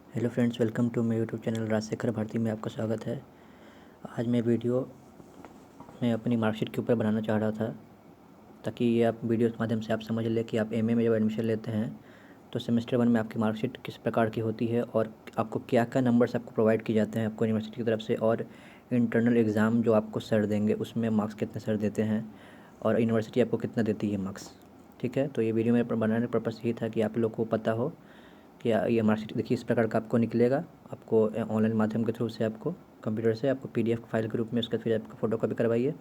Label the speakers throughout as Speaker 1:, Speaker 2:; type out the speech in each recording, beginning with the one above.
Speaker 1: Hello friends, welcome to my YouTube channel Rajshekhar Bharti में आपका स्वागत है। आज मैं वीडियो में अपनी मार्कशीट के ऊपर बनाना चाह रहा था ताकि ये आप वीडियो के माध्यम से आप समझ लें कि आप एमए में जब एडमिशन लेते हैं तो सेमेस्टर 1 में आपकी मार्कशीट किस प्रकार की होती है और आपको क्या क्या नंबर्स आपको प्रोवाइड किए जाते हैं आपको यूनिवर्सिटी की तरफ से, और इंटरनल एग्ज़ाम जो आपको सर देंगे उसमें मार्क्स कितने सर देते हैं और यूनिवर्सिटी आपको कितना देती है मार्क्स। ठीक है, तो ये वीडियो मेरे बनाने का पर्पज़ यही था कि आप लोग को पता हो कि ये मार्कशीट देखिए इस प्रकार का आपको निकलेगा। आपको ऑनलाइन माध्यम के थ्रू से आपको कंप्यूटर से आपको पीडीएफ फाइल के रूप में उसका फिर आपको फ़ोटो कॉपी करवाइए।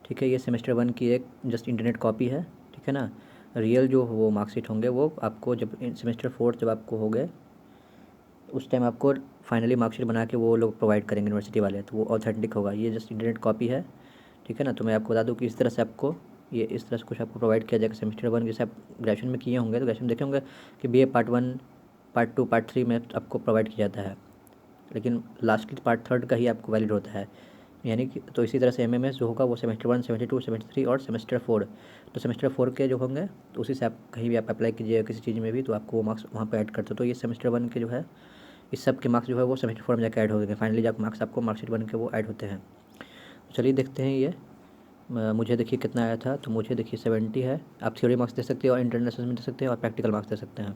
Speaker 1: ठीक है, ये सेमेस्टर 1 की एक जस्ट इंटरनेट कॉपी है। ठीक है ना। रियल जो वो मार्कशीट होंगे वो आपको जब सेमेस्टर 4 जब आपको हो गए उस टाइम आपको फाइनली मार्कशीट बना के वो लोग प्रोवाइड करेंगे यूनिवर्सिटी वाले, तो वो ऑथेंटिक होगा। ये जस्ट इंटरनेट कॉपी है। ठीक है ना। तो मैं आपको बता दूँ कि इस तरह से आपको ये इस तरह से कुछ आपको प्रोवाइड किया जाएगा सेमेस्टर 1। जैसे आप ग्रेजुएशन में किए होंगे तो ग्रेजुएशन देखे होंगे कि बीए पार्ट 1 पार्ट 2 पार्ट 3 में आपको प्रोवाइड किया जाता है, लेकिन लास्ट की पार्ट 3 का ही आपको वैलिड होता है। यानी कि तो इसी तरह से एमएमएस जो होगा वो सेमेस्टर 1 सेमेस्टर 2 सेमेस्टर 3 और सेमेस्टर 4। तो सेमेस्टर 4 के जो होंगे तो उसी से आप कहीं भी आप अप्लाई कीजिएगा किसी चीज़ में भी तो आपको वो मार्क्स वहाँ पर ऐड करते हो। तो ये सेमेस्टर 1 के जो है इस सब के मार्क्स जो है वो सेमेस्टर 4 में जाकर ऐड हो गए। फाइनली जब मार्क्स आपको मार्कशीट बन के वो ऐड होते हैं। तो चलिए देखते हैं ये मुझे देखिए कितना आया था। तो मुझे देखिए 70 है। आप थ्योरी मार्क्स दे सकते हैं और इंटरनल असेसमेंट दे सकते हैं और प्रैक्टिकल मार्क्स दे सकते हैं।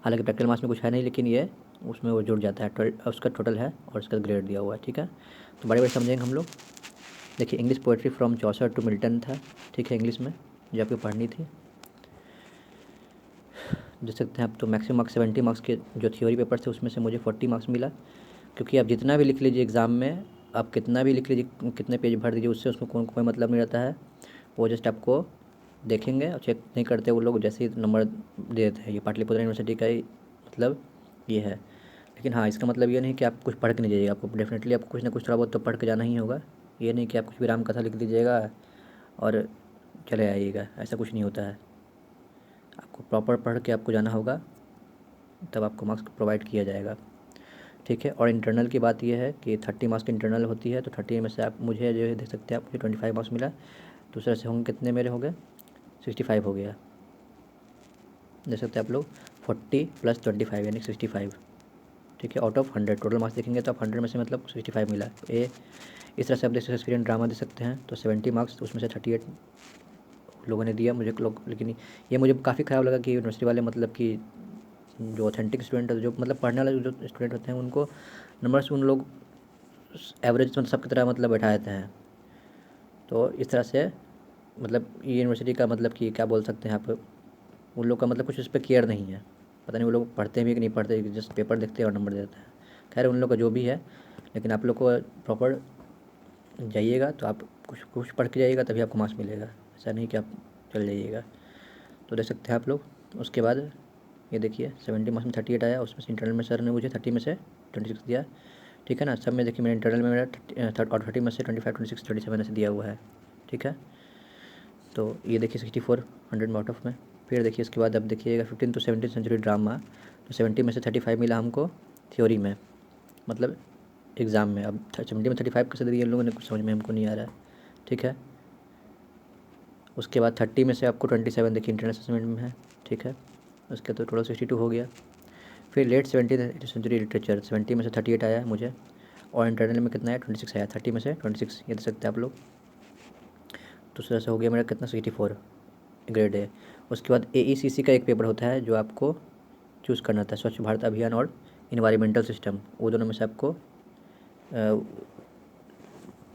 Speaker 1: हालांकि प्रैक्टिकल मार्क्स में कुछ है नहीं, लेकिन ये उसमें वो जुड़ जाता है। उसका टोटल है और उसका ग्रेड दिया हुआ है। ठीक है, तो बड़े बड़े समझेंगे हम लोग। देखिए English poetry from Chaucer to Milton था। ठीक है, इंग्लिश में जो आपको पढ़नी थी देख सकते हैं आप। तो मैक्सिमम मार्क्स 70 मार्क्स के जो थ्योरी पेपर थे उसमें से मुझे 40 मार्क्स मिला, क्योंकि आप जितना भी लिख लीजिए एग्ज़ाम में, आप कितना भी लिख लीजिए, कितने पेज भर दीजिए, उससे उसको कोई मतलब नहीं रहता है। वो जस्ट आपको देखेंगे और चेक नहीं करते वो लोग, जैसे ही नंबर दे देते हैं। ये पाटलिपुत्र यूनिवर्सिटी का ही मतलब ये है। लेकिन हाँ, इसका मतलब ये नहीं कि आप कुछ पढ़ के नहीं जाइएगा। आपको डेफिनेटली आपको कुछ ना कुछ थोड़ा बहुत तो पढ़ के जाना ही होगा। ये नहीं कि आप कुछ भी राम कथा लिख दीजिएगा और चले आइएगा, ऐसा कुछ नहीं होता है। आपको प्रॉपर पढ़ के आपको जाना होगा, तब आपको मार्क्स प्रोवाइड किया जाएगा। ठीक है, और इंटरनल की बात यह है कि 30 मार्क्स की इंटरनल होती है। तो 30 में से आप मुझे जो है देख सकते हैं आप, मुझे 25 मार्क्स मिला। दूसरे से होंगे कितने मेरे हो गए, 65 हो गया। देख सकते हैं आप लोग 40 + 25 यानी 65। ठीक है, आउट ऑफ 100 टोटल मार्क्स देखेंगे तो आप 100 में से मतलब 65 मिला। ए इस तरह से आप देख सकते हैं। स्क्रीन ड्रामा दे सकते हैं तो 70 मार्क्स, तो उसमें से 38 लोगों ने दिया मुझे लोग। लेकिन ये मुझे काफ़ी ख़राब लगा कि यूनिवर्सिटी वाले मतलब कि जो ऑथेंटिक स्टूडेंट है, जो मतलब पढ़ने वाले जो स्टूडेंट होते हैं, उनको नंबर्स उन लोग एवरेज मतलब सबकी तरह मतलब बैठा देते हैं। तो इस तरह से मतलब ये यूनिवर्सिटी का मतलब कि क्या बोल सकते हैं आप, उन लोग का मतलब कुछ उस पर केयर नहीं है। पता नहीं वो लोग पढ़ते भी कि नहीं पढ़ते, जस्ट पेपर देखते हैं और नंबर दे देते हैं। खैर उन लोग का जो भी है, लेकिन आप लोग को प्रॉपर जाइएगा तो आप कुछ कुछ पढ़ के जाइएगा तभी आपको मार्क्स मिलेगा। ऐसा नहीं कि आप चल जाइएगा। तो देख सकते हैं आप लोग। उसके बाद ये देखिए 70 मार्क्स में 38 आया। उसमें से इंटरनल में सर ने मुझे 30 में से 26 दिया। ठीक है ना। सब में देखिए मेरे इंटरनल में मेरा और 30 में से 25 26 37 ऐसे दिया हुआ है। ठीक है, तो ये देखिए 64 100 में आउट ऑफ में। फिर देखिए इसके बाद अब देखिएगा 15 to 17 सेंचुरी ड्रामा। तो 70 में से 35 मिला हमको थ्योरी में, मतलब एग्ज़ाम में। अब 70 में 35 कैसे दे दिए इन लोगों ने, कुछ समझ में हमको नहीं आ रहा है। ठीक है, उसके बाद 30 में से आपको 27 देखिए इंटरनल असेसमेंट में है। ठीक है, उसके तो टोटल 62 हो गया। फिर लेट 17th सेंचुरी लिटरेचर 70 में से 38 आया है मुझे, और इंटरनल में कितना है 26 आया। 30 में से 26 ये देख सकते हैं आप लोग। तो उस तरह से हो गया मेरा कितना 64 ग्रेड है। उसके बाद AECC का एक पेपर होता है जो आपको चूज़ करना था, स्वच्छ भारत अभियान और इन्वायरमेंटल सिस्टम। वो दोनों में से आपको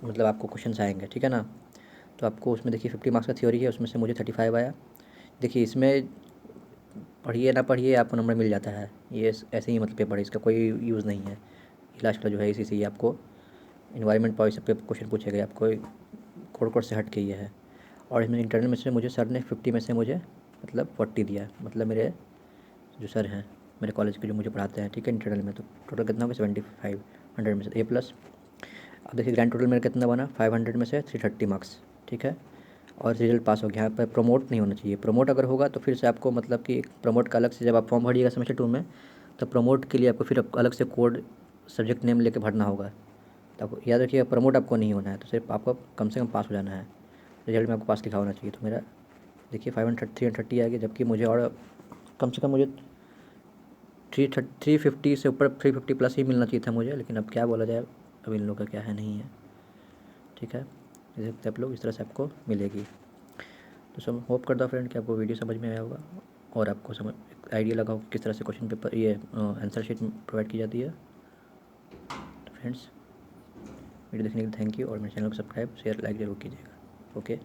Speaker 1: मतलब आपको क्वेश्चन आएंगे। ठीक है ना। तो आपको उसमें देखिए 50 मार्क्स का थ्योरी है, उसमें से मुझे 35 आया। देखिए इसमें पढ़िए ना पढ़िए आपको नंबर मिल जाता है। ये ऐसे ही मतलब पेपर है, इसका कोई यूज़ नहीं है। लास्ट का जो है इसी से ही आपको इन्वायरमेंट पॉलिसी पे क्वेश्चन पूछे गए, आपको कोड से हट के ये है। और इसमें इंटरनल में से मुझे सर ने 50 में से मुझे मतलब 40 दिया, मतलब मेरे जो सर हैं मेरे कॉलेज के जो मुझे पढ़ाते हैं। ठीक है, इंटरनल में तो टोटल कितना होगा 75 100 में से A+। अब देखिए ग्रैंड टोटल मेरा कितना बना 500 में से 330 मार्क्स। ठीक है, और रिजल्ट पास हो गया। यहाँ पर प्रमोट नहीं होना चाहिए। प्रमोट अगर होगा तो फिर से आपको मतलब कि प्रमोट का अलग से जब आप फॉर्म भरिएगा सेमेस्टर 2 में, तो प्रमोट के लिए आपको फिर अलग से कोड सब्जेक्ट नेम लेके भरना होगा। तो आपको याद रखिएगा प्रमोट आपको नहीं होना है, तो सिर्फ आपको कम से कम पास हो जाना है। रिजल्ट में आपको पास लिखा होना चाहिए। तो मेरा देखिए 530 आ गया, जबकि मुझे और कम से कम मुझे 350 से ऊपर 350 प्लस ही मिलना चाहिए था मुझे, लेकिन अब क्या बोला जाए, अब इन लोगों का क्या है नहीं है। ठीक है, देख सकते आप लोग, इस तरह से आपको मिलेगी। तो सब होप करता हूँ फ्रेंड कि आपको वीडियो समझ में आया होगा और आपको समझ आइडिया लगा हो किस तरह से क्वेश्चन पेपर ये आंसर शीट प्रोवाइड की जाती है। तो फ्रेंड्स, वीडियो देखने के लिए थैंक यू और मेरे चैनल को सब्सक्राइब शेयर लाइक ज़रूर कीजिएगा। ओके।